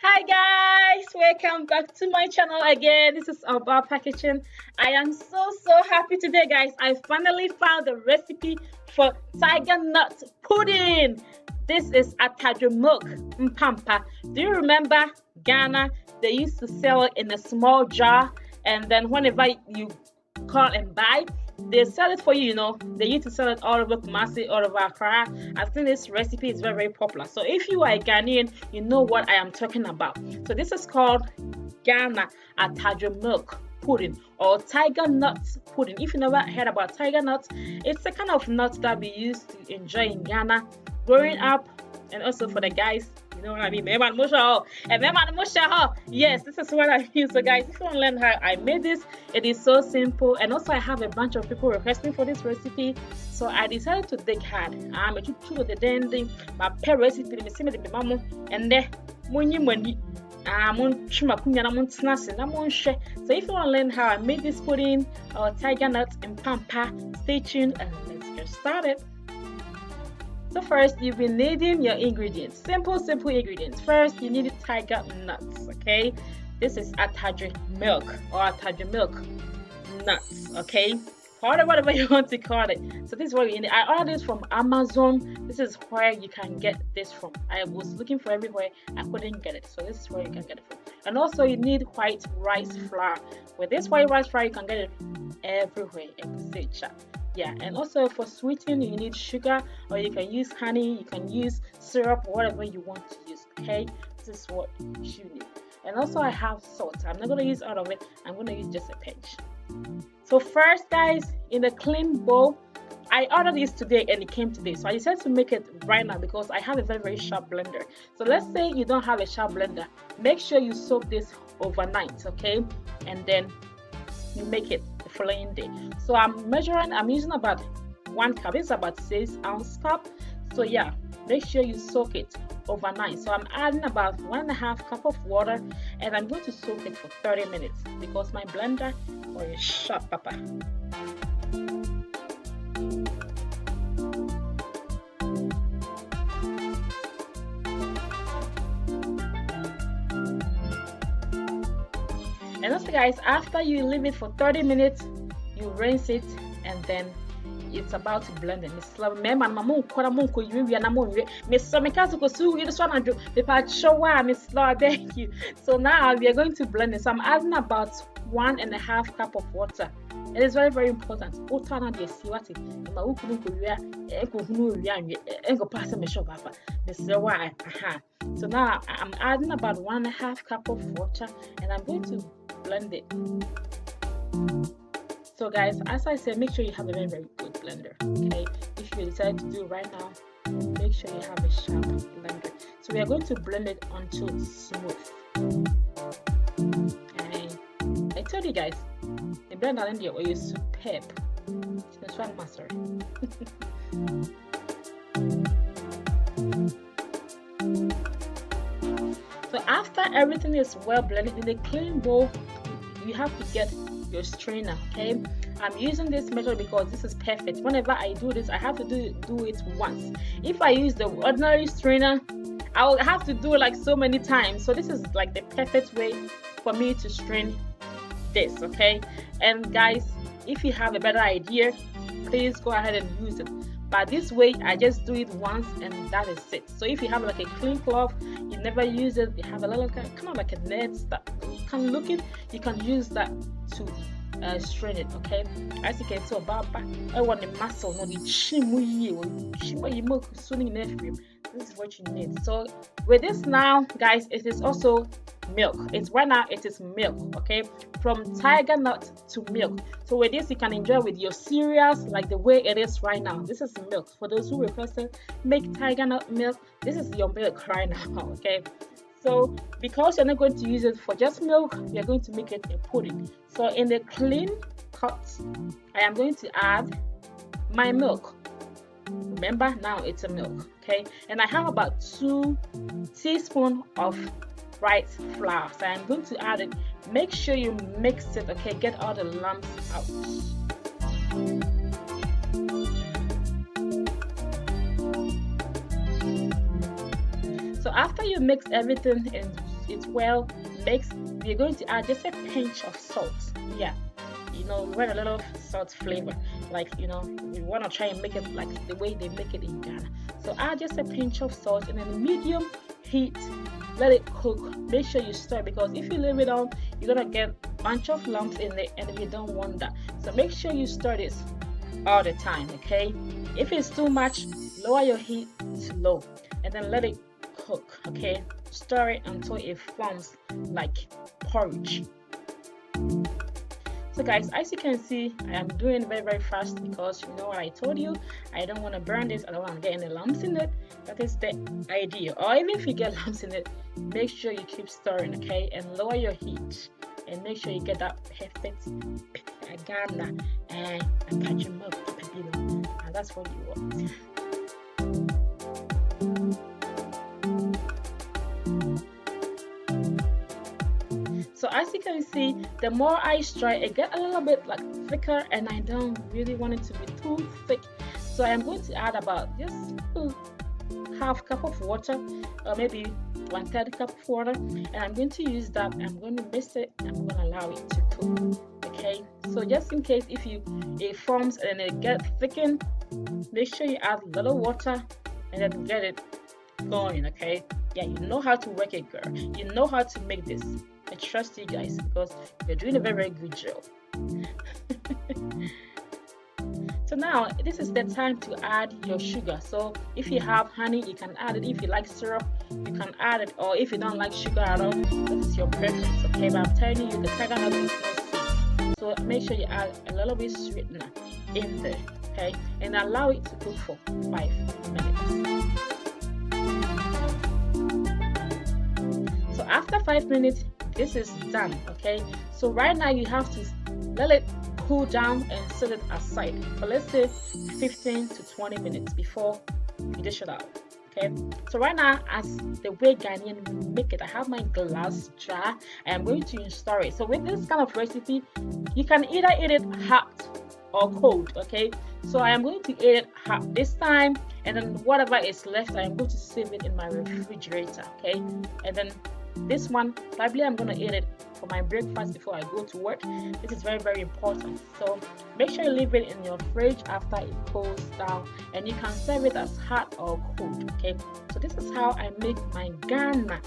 Hi guys, welcome back to my channel again. This is OBAAPA Kitchen. I am so happy today, guys. I finally found the recipe for tiger nut pudding. This is Atadwe milk, Mpampa. Do you remember Ghana? They used to sell it in a small jar, and then whenever you call and buy, they sell it for you. They used to sell it all over Kumasi, all over Accra. I think this recipe is very popular. So if you are a Ghanaian, you know what I am talking about. So this is called Ghana Atadwe milk pudding or tiger nut pudding. If you never heard about tiger nuts, it's a kind of nut that we used to enjoy in Ghana growing up, and also for the guys. You know what I mean? Yes, this is what I use. So guys, if you want to learn how I made this, it is so simple. And also I have a bunch of people requesting for this recipe, so I decided to dig hard. I'm a to the dending my per recipe and then so if you want to learn how I made this pudding or tiger nuts and Mpampa, stay tuned and let's get started. So first, you'll be needing your ingredients. Simple ingredients. First, you need tiger nuts, okay? This is Atadwe milk or Atadwe milk nuts, okay? Call it whatever you want to call it. So this is what you need. I ordered this from Amazon. This is where you can get this from. I was looking for everywhere. I couldn't get it. So this is where you can get it from. And also you need white rice flour. With this white rice flour, you can get it everywhere. Yeah, and also for sweetening, you need sugar, or you can use honey, you can use syrup, whatever you want to use, okay? This is what you need. And also I have salt. I'm not going to use all of it. I'm going to use just a pinch. So first, guys, in a clean bowl, I ordered this today and it came today. So I decided to make it right now because I have a very sharp blender. So let's say you don't have a sharp blender. Make sure you soak this overnight, okay? And then you make it the following day. So I'm using about 1 cup. It's about 6 ounce cup. So yeah, make sure you soak it overnight. So I'm adding about 1.5 cup of water, and I'm going to soak it for 30 minutes because my blender is sharp, papa. And also guys, after you leave it for 30 minutes, you rinse it, and then it's about to blend it. So now we are going to blend it. So I'm adding about 1.5 cup of water. It is very important. So now I'm adding about 1.5 cup of water, and I'm going to blend it. So guys, as I said, make sure you have a very good blender, okay? If you decide to do it right now, make sure you have a sharp blender. So we are going to blend it until it's smooth. Okay. I told you guys, the blender in there is superb. It's one master. So after everything is well blended in a clean bowl, you have to get your strainer, okay? I'm using this method because this is perfect. Whenever I do this, I have to do it once. If I use the ordinary strainer, I will have to do it like so many times. So this is like the perfect way for me to strain this, okay? And guys, if you have a better idea, please go ahead and use it. But this way, I just do it once and that is it. So if you have like a clean cloth, you never use it, you have a little kind of like a net that can look it, you can use that to strain it, okay? As you can see, I want the muscle, not the this is what you need. So with this now, guys, it is also milk. It's right now it is milk, okay? From tiger nut to milk. So with this, you can enjoy with your cereals like the way it is right now. This is milk. For those who requested make tiger nut milk, this is your milk right now, okay? So because you're not going to use it for just milk, you're going to make it a pudding. So in the clean pot, I am going to add my milk. Remember, now it's a milk, okay? And I have about 2 teaspoons of rice flour. So I'm going to add it. Make sure you mix it, okay? Get all the lumps out. So after you mix everything in it well, mix. We're going to add just a pinch of salt. Yeah, we want a little salt flavor, like we want to try and make it like the way they make it in Ghana. So add just a pinch of salt, and then medium heat, let it cook. Make sure you stir, because if you leave it on, you're gonna get a bunch of lumps in there, and we don't want that. So make sure you stir this all the time, okay? If it's too much, lower your heat to low, and then let it cook, okay? Stir it until it forms like porridge. So guys, as you can see, I am doing very, very fast, because you know what I told you, I don't want to burn this, I don't want to get any lumps in it. That is the idea. Or even if you get lumps in it, make sure you keep stirring, okay? And lower your heat, and make sure you get that perfect Ghana and Atadwe milk, and that's what you want. So as you can see, the more I stir, it gets a little bit like thicker, and I don't really want it to be too thick. So I'm going to add about just half cup of water, or maybe 1/3 cup of water, and I'm going to use that. I'm going to mix it, and I'm going to allow it to cook. Okay, so just in case if it forms and it gets thickened, make sure you add a little water and then get it going. Okay, yeah, you know how to work it, girl. You know how to make this. I trust you guys, because you're doing a very, very good job. So now this is the time to add your sugar. So if you have honey, you can add it. If you like syrup, you can add it. Or if you don't like sugar at all, this is your preference, okay? But I'm telling you, the tiger nut is not sweet. So make sure you add a little bit sweetener in there, okay? And allow it to cook for 5 minutes. So after 5 minutes, this is done, okay? So right now you have to let it cool down and set it aside for, let's say, 15 to 20 minutes before you dish it out, okay? So right now, as the way Ghanaian make it, I have my glass jar. I am going to install it. So with this kind of recipe, you can either eat it hot or cold, okay? So I am going to eat it hot this time, and then whatever is left, I am going to save it in my refrigerator, okay? And then this one, probably I'm gonna eat it for my breakfast before I go to work. This is very, very important. So make sure you leave it in your fridge after it cools down, and you can serve it as hot or cold, okay? So this is how I make my Ghana.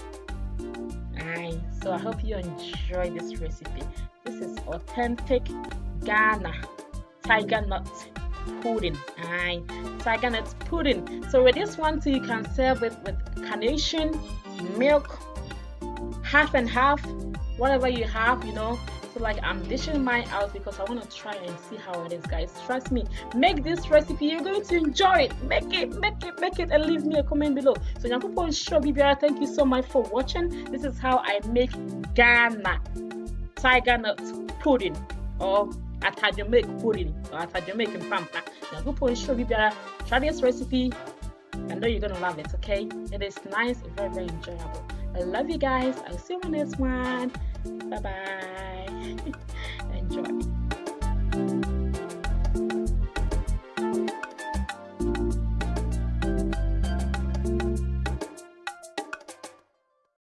So I hope you enjoy this recipe. This is authentic Ghana tiger nut pudding. Tiger nut pudding. So with this one too, you can serve it with carnation, milk, half and half, whatever you have, So like I'm dishing mine out because I want to try and see how it is, guys. Trust me, make this recipe, you're going to enjoy it. Make it, and leave me a comment below. So thank you so much for watching. This is how I make Ghana tiger nut pudding, or Atadwe pudding, or Atadwe Mpampa. Try this recipe. I know you're gonna love it, okay? It is nice and very, very enjoyable. I love you guys. I'll see you on the next one. Bye bye. Enjoy.